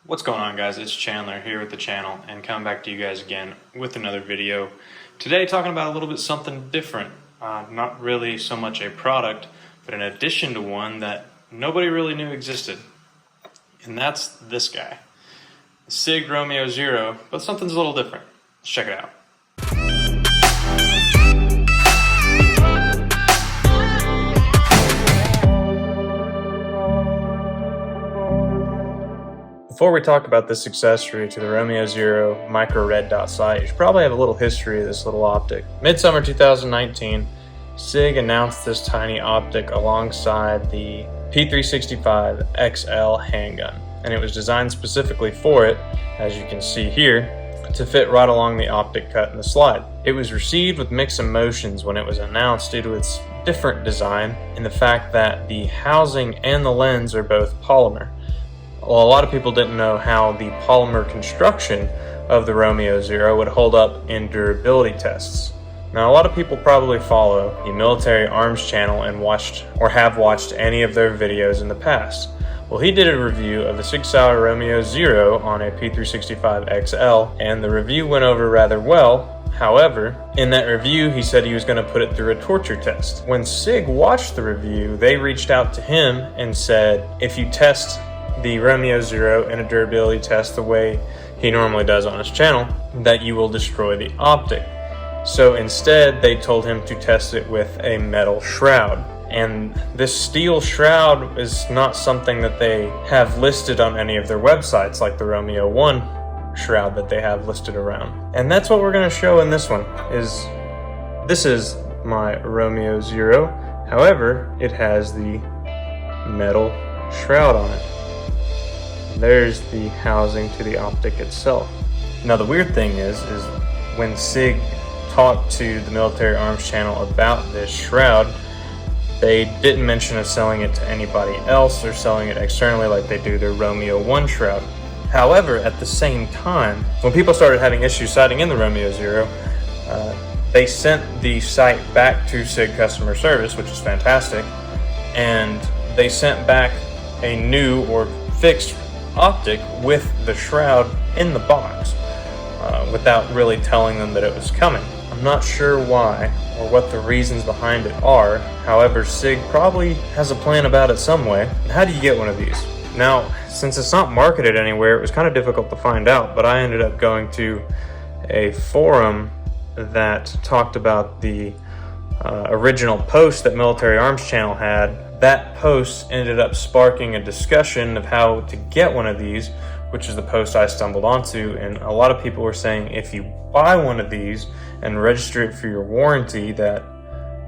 What's going on, guys? It's Chandler here with the channel and coming back to you guys again with another video. Today talking about a little bit something different. Not really so much a product, but an addition to one that nobody really knew existed. And that's this guy. The SIG Romeo Zero, but something's a little different. Let's check it out. Before we talk about this accessory to the Romeo Zero micro red dot sight, you should probably have a little history of this little optic. Midsummer 2019, SIG announced this tiny optic alongside the P365 XL handgun, and it was designed specifically for it, as you can see here, to fit right along the optic cut in the slide. It was received with mixed emotions when it was announced due to its different design and the fact that the housing and the lens are both polymer. Well, a lot of people didn't know how the polymer construction of the Romeo Zero would hold up in durability tests. Now, a lot of people probably follow the Military Arms channel and watched or have watched any of their videos in the past. Well, he did a review of the SIG Romeo Zero on a P365 XL, and the review went over rather well. However, in that review, he said he was going to put it through a torture test. When SIG watched the review, they reached out to him and said, if you test the Romeo Zero in a durability test the way he normally does on his channel, that you will destroy the optic. So instead, they told him to test it with a metal shroud. And this steel shroud is not something that they have listed on any of their websites, like the Romeo 1 shroud that they have listed around. And that's what we're going to show in this one. This is my Romeo Zero. However, it has the metal shroud on it. There's the housing to the optic itself. Now, the weird thing is when SIG talked to the Military Arms channel about this shroud, they didn't mention of selling it to anybody else or selling it externally like they do their Romeo 1 shroud. However, at the same time, when people started having issues sighting in the Romeo Zero, they sent the sight back to SIG customer service, which is fantastic, and they sent back a new or fixed optic with the shroud in the box without really telling them that it was coming. I'm not sure why or what the reasons behind it are. However, SIG probably has a plan about it some way. How do you get one of these? Now, since it's not marketed anywhere, it was kind of difficult to find out, but I ended up going to a forum that talked about the original post that Military Arms Channel had. That post ended up sparking a discussion of how to get one of these, which is the post I stumbled onto, and a lot of people were saying if you buy one of these and register it for your warranty, that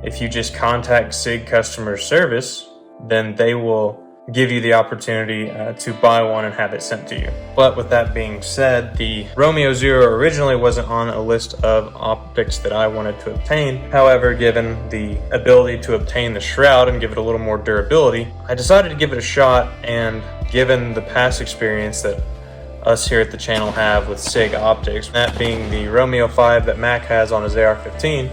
if you just contact SIG customer service, then they will give you the opportunity to buy one and have it sent to you. But with that being said, the Romeo Zero originally wasn't on a list of optics that I wanted to obtain. However, given the ability to obtain the shroud and give it a little more durability, I decided to give it a shot, and given the past experience that us here at the channel have with SIG optics, that being the Romeo 5 that Mac has on his AR-15,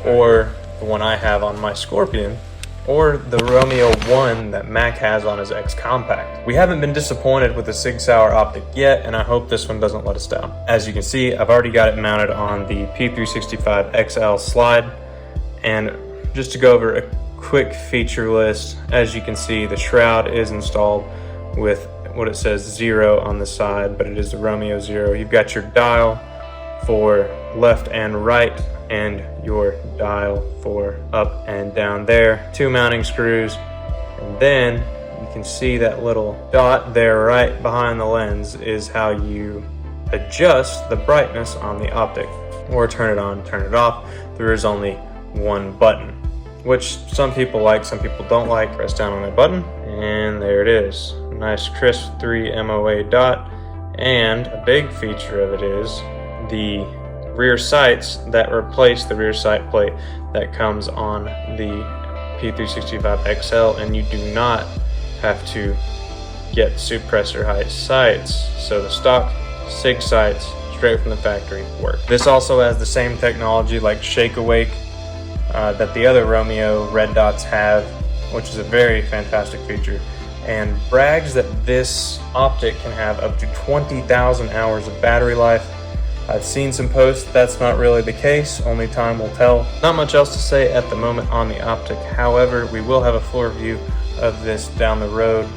or the one I have on my Scorpion, or the Romeo 1 that Mac has on his X Compact. We haven't been disappointed with the SIG Sauer optic yet, and I hope this one doesn't let us down. As you can see, I've already got it mounted on the P365 XL slide, and just to go over a quick feature list, as you can see, the shroud is installed with what it says 0 on the side, but it is the Romeo Zero. You've got your dial for left and right, and your dial for up and down there. 2 mounting screws, and then you can see that little dot there right behind the lens is how you adjust the brightness on the optic, or turn it on, turn it off. There is only one button, which some people like, some people don't like. Press down on that button, and there it is. Nice crisp 3 MOA dot, and a big feature of it is the rear sights that replace the rear sight plate that comes on the P365 XL, and you do not have to get suppressor height sights. So the stock SIG sights straight from the factory work. This also has the same technology like Shake Awake that the other Romeo red dots have, which is a very fantastic feature. and brags that this optic can have up to 20,000 hours of battery life. I've seen some posts that's not really the case, only time will tell. Not much else to say at the moment on the optic. However, we will have a floor view of this down the road,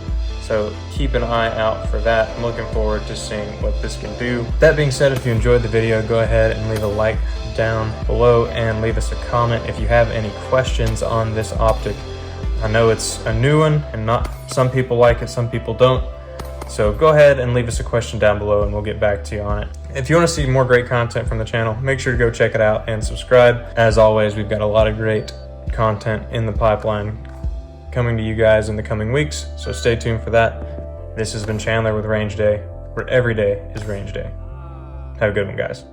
so keep an eye out for that. I'm looking forward to seeing what this can do. That being said, if you enjoyed the video, go ahead and leave a like down below and leave us a comment if you have any questions on this optic. I know it's a new one and some people like it, some people don't. So go ahead and leave us a question down below and we'll get back to you on it. If you want to see more great content from the channel, make sure to go check it out and subscribe. As always, we've got a lot of great content in the pipeline coming to you guys in the coming weeks, so stay tuned for that. This has been Chandler with Range Day, where every day is range day. Have a good one, guys.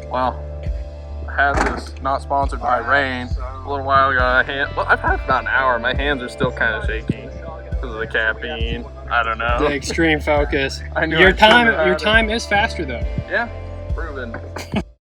Well, I had this, not sponsored by Rain, a little while ago. I've had it about an hour. My hands are still kind of shaky because of the caffeine. I don't know. The extreme focus. I knew your time is faster though. Yeah, proven.